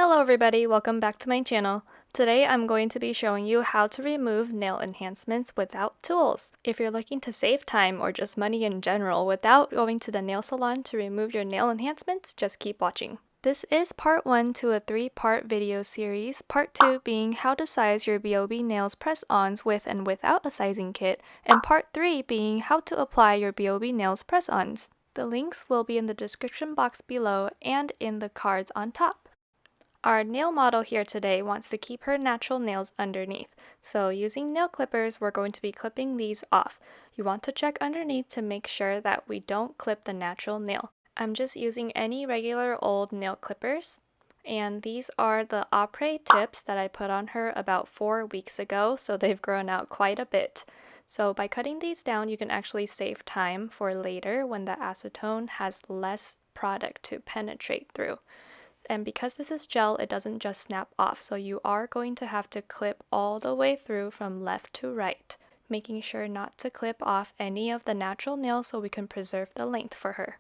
Hello everybody, welcome back to my channel. Today I'm going to be showing you how to remove nail enhancements without tools. If you're looking to save time or just money in general without going to the nail salon to remove your nail enhancements, just keep watching. This is part 1 to a 3-part video series, part 2 being how to size your 𝗣𝗍𝗍 nails press-ons with and without a sizing kit, and part 3 being how to apply your 𝗣𝗍𝗍 nails press-ons. The links will be in the description box below and in the cards on top. Our nail model here today wants to keep her natural nails underneath, so using nail clippers we're going to be clipping these off. You want to check underneath to make sure that we don't clip the natural nail. I'm just using any regular old nail clippers, and these are the Aprés tips that I put on her about 4 weeks ago, so they've grown out quite a bit. So by cutting these down you can actually save time for later when the acetone has less product to penetrate through. And because this is gel, it doesn't just snap off, so you are going to have to clip all the way through from left to right, making sure not to clip off any of the natural nails so we can preserve the length for her.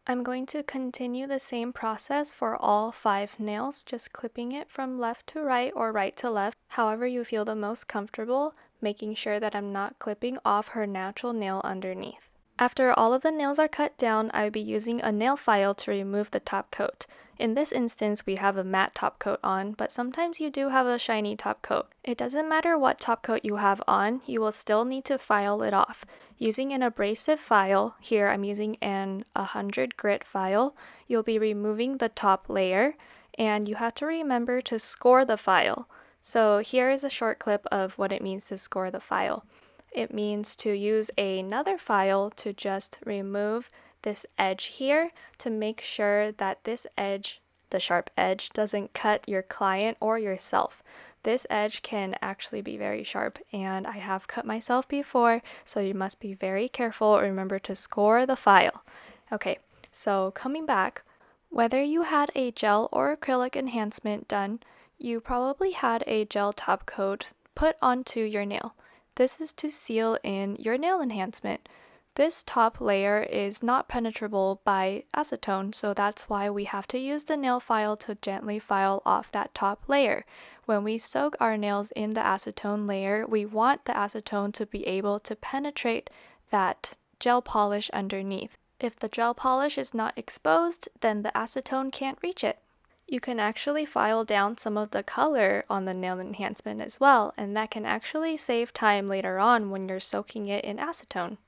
I'm going to continue the same process for all 5 nails, just clipping it from left to right or right to left, however you feel the most comfortable, making sure that I'm not clipping off her natural nail underneath. After all of the nails are cut down, I will be using a nail file to remove the top coat. In this instance, we have a matte top coat on, but sometimes you do have a shiny top coat. It doesn't matter what top coat you have on, you will still need to file it off. Using an abrasive file, here I'm using an 100 grit file, you'll be removing the top layer, and you have to remember to score the file. So here is a short clip of what it means to score the file. It means to use another file to just remove this edge here to make sure that this edge, the sharp edge, doesn't cut your client or yourself. This edge can actually be very sharp, and I have cut myself before, so you must be very careful. Remember to score the file. Okay, so coming back, whether you had a gel or acrylic enhancement done, you probably had a gel top coat put onto your nail. This is to seal in your nail enhancement. This top layer is not penetrable by acetone, so that's why we have to use the nail file to gently file off that top layer. When we soak our nails in the acetone layer, we want the acetone to be able to penetrate that gel polish underneath. If the gel polish is not exposed, then the acetone can't reach it. You can actually file down some of the color on the nail enhancement as well, and that can actually save time later on when you're soaking it in acetone.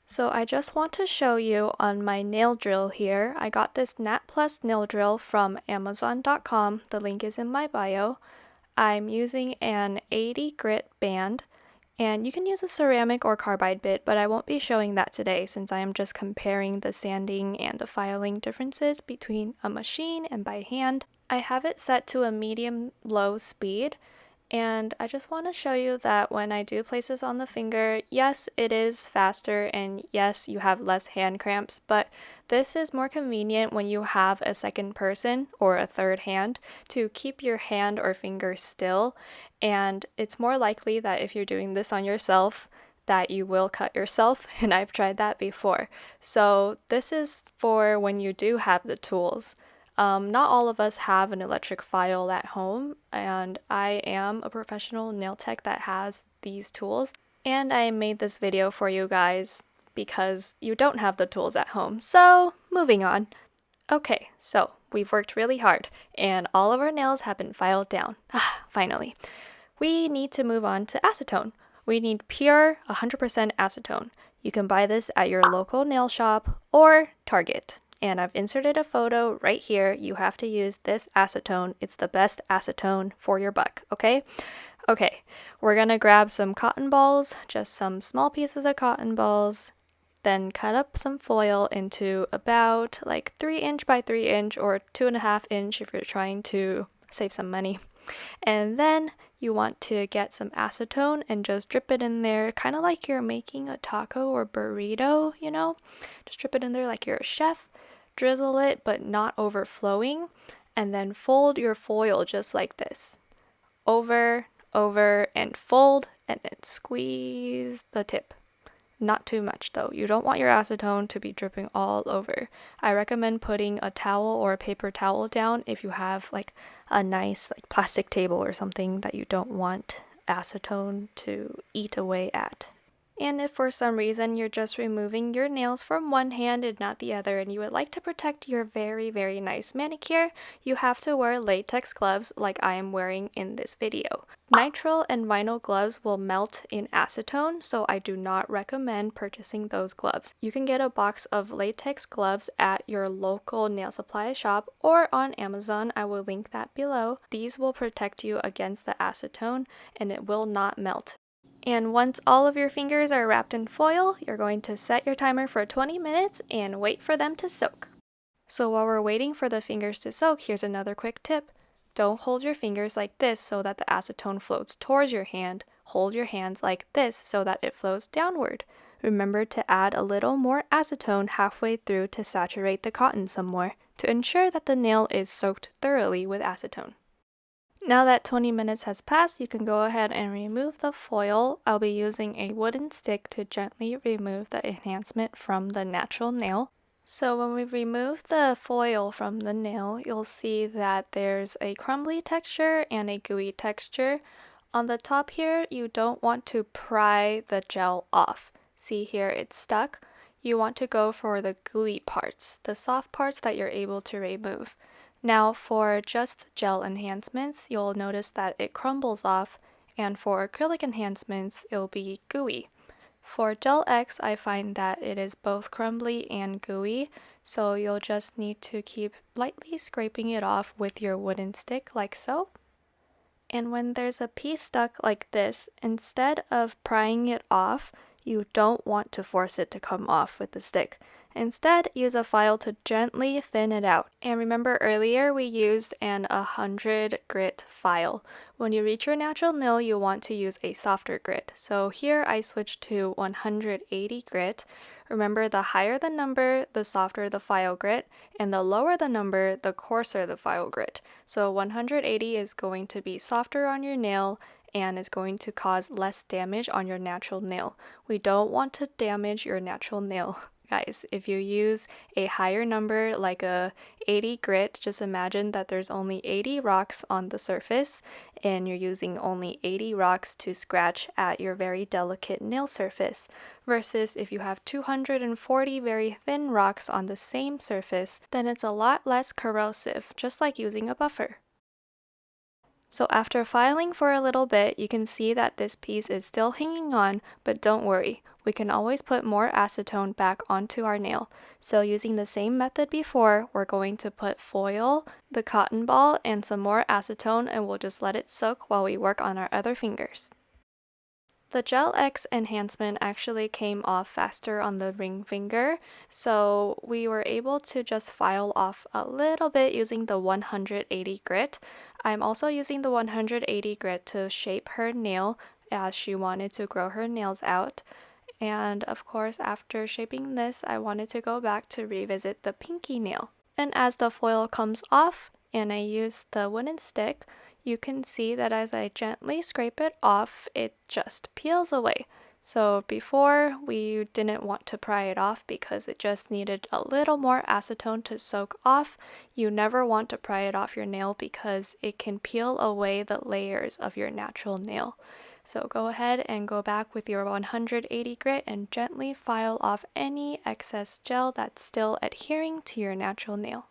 So I just want to show you on my nail drill here. I got this Nat Plus nail drill from Amazon.com. The link is in my bio. I'm using an 80 grit band, and you can use a ceramic or carbide bit, but I won't be showing that today since I am just comparing the sanding and the filing differences between a machine and by hand. I have it set to a medium-low speed, and I just want to show you that when I do place this on the finger, yes, it is faster, and yes, you have less hand cramps, but this is more convenient when you have a second person or a third hand to keep your hand or finger still, and it's more likely that if you're doing this on yourself, that you will cut yourself, and I've tried that before. So this is for when you do have the tools. Not all of us have an electric file at home, and I am a professional nail tech that has these tools, and I made this video for you guys because you don't have the tools at home. So moving on. Okay, so we've worked really hard, and all of our nails have been filed down. Finally. We need to move on to acetone. We need pure 100% acetone. You can buy this at your local nail shop or Target. And I've inserted a photo right here. You have to use this acetone. It's the best acetone for your buck, okay? Okay, we're gonna grab some cotton balls, just some small pieces of cotton balls, then cut up some foil into about like 3" by 3" or 2.5" if you're trying to save some money. And then you want to get some acetone and just drip it in there, kind of like you're making a taco or burrito, you know? Just drip it in there like you're a chef. Drizzle it, but not overflowing, and then fold your foil just like this. Over, and fold, and then squeeze the tip. Not too much though. You don't want your acetone to be dripping all over. I recommend putting a towel or a paper towel down if you have like a nice like plastic table or something that you don't want acetone to eat away at. And if for some reason you're just removing your nails from one hand and not the other, and you would like to protect your very, very nice manicure, you have to wear latex gloves like I am wearing in this video. Nitrile and vinyl gloves will melt in acetone, so I do not recommend purchasing those gloves. You can get a box of latex gloves at your local nail supply shop or on Amazon. I will link that below. These will protect you against the acetone and it will not melt. And once all of your fingers are wrapped in foil, you're going to set your timer for 20 minutes and wait for them to soak. So while we're waiting for the fingers to soak, here's another quick tip. Don't hold your fingers like this so that the acetone floats towards your hand. Hold your hands like this so that it flows downward. Remember to add a little more acetone halfway through to saturate the cotton some more, to ensure that the nail is soaked thoroughly with acetone. Now that 20 minutes has passed, you can go ahead and remove the foil. I'll be using a wooden stick to gently remove the enhancement from the natural nail. So when we remove the foil from the nail, you'll see that there's a crumbly texture and a gooey texture. On the top here, you don't want to pry the gel off. See here, it's stuck. You want to go for the gooey parts, the soft parts that you're able to remove. Now for just gel enhancements, you'll notice that it crumbles off, and for acrylic enhancements, it'll be gooey. For Gel-X, I find that it is both crumbly and gooey, so you'll just need to keep lightly scraping it off with your wooden stick like so. And when there's a piece stuck like this, instead of prying it off, you don't want to force it to come off with the stick. Instead, use a file to gently thin it out. And remember earlier we used an 100 grit file. When you reach your natural nail, you want to use a softer grit. So here I switched to 180 grit. Remember, the higher the number, the softer the file grit, and the lower the number, the coarser the file grit. So 180 is going to be softer on your nail and is going to cause less damage on your natural nail. We don't want to damage your natural nail. Guys, if you use a higher number like a 80 grit, just imagine that there's only 80 rocks on the surface and you're using only 80 rocks to scratch at your very delicate nail surface. Versus if you have 240 very thin rocks on the same surface, then it's a lot less corrosive, just like using a buffer. So after filing for a little bit, you can see that this piece is still hanging on, but don't worry. We can always put more acetone back onto our nail. So using the same method before, we're going to put foil, the cotton ball, and some more acetone, and we'll just let it soak while we work on our other fingers. The Gel-X enhancement actually came off faster on the ring finger, so we were able to just file off a little bit using the 180 grit. I'm also using the 180 grit to shape her nail as she wanted to grow her nails out. And of course, after shaping this, I wanted to go back to revisit the pinky nail. And as the foil comes off and I use the wooden stick, you can see that as I gently scrape it off, it just peels away. So before, we didn't want to pry it off because it just needed a little more acetone to soak off. You never want to pry it off your nail because it can peel away the layers of your natural nail. So go ahead and go back with your 180 grit and gently file off any excess gel that's still adhering to your natural nail.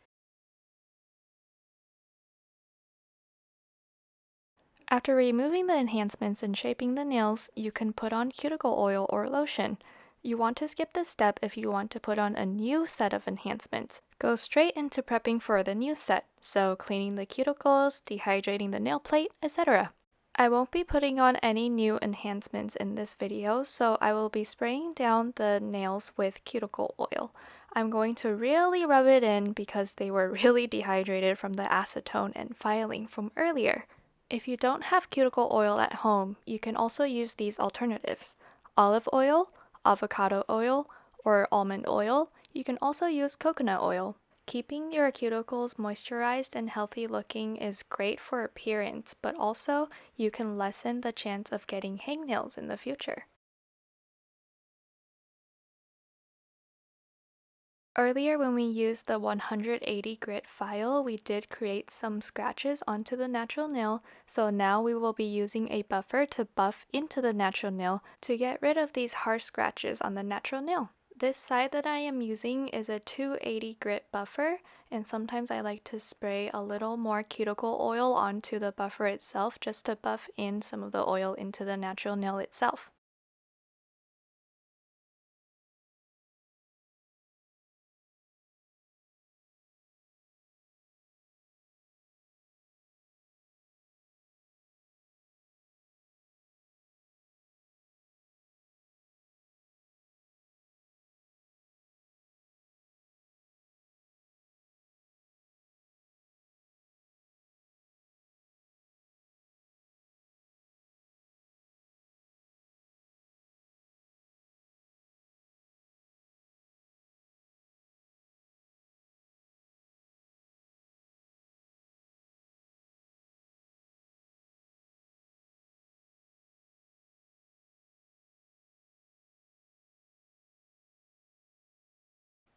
After removing the enhancements and shaping the nails, you can put on cuticle oil or lotion. You want to skip this step if you want to put on a new set of enhancements. Go straight into prepping for the new set, so cleaning the cuticles, dehydrating the nail plate, etc. I won't be putting on any new enhancements in this video, so I will be spraying down the nails with cuticle oil. I'm going to really rub it in because they were really dehydrated from the acetone and filing from earlier. If you don't have cuticle oil at home, you can also use these alternatives: olive oil, avocado oil, or almond oil. You can also use coconut oil. Keeping your cuticles moisturized and healthy looking is great for appearance, but also you can lessen the chance of getting hangnails in the future. Earlier when we used the 180 grit file, we did create some scratches onto the natural nail, so now we will be using a buffer to buff into the natural nail to get rid of these harsh scratches on the natural nail. This side that I am using is a 280 grit buffer, and sometimes I like to spray a little more cuticle oil onto the buffer itself just to buff in some of the oil into the natural nail itself.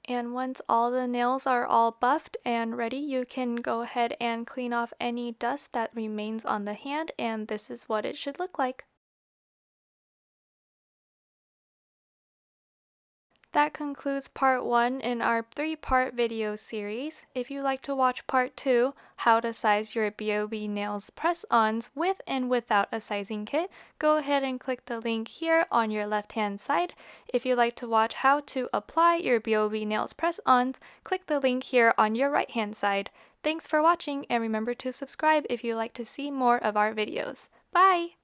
And once all the nails are all buffed and ready, you can go ahead and clean off any dust that remains on the hand, and this is what it should look like. That concludes part 1 in our 3-part video series. If you'd like to watch part 2, how to size your 𝗣𝗍𝗄𝗍 nails press-ons with and without a sizing kit, go ahead and click the link here on your left-hand side. If you'd like to watch how to apply your 𝗣𝗍𝗄𝗍 nails press-ons, click the link here on your right-hand side. Thanks for watching, and remember to subscribe if you'd like to see more of our videos. Bye!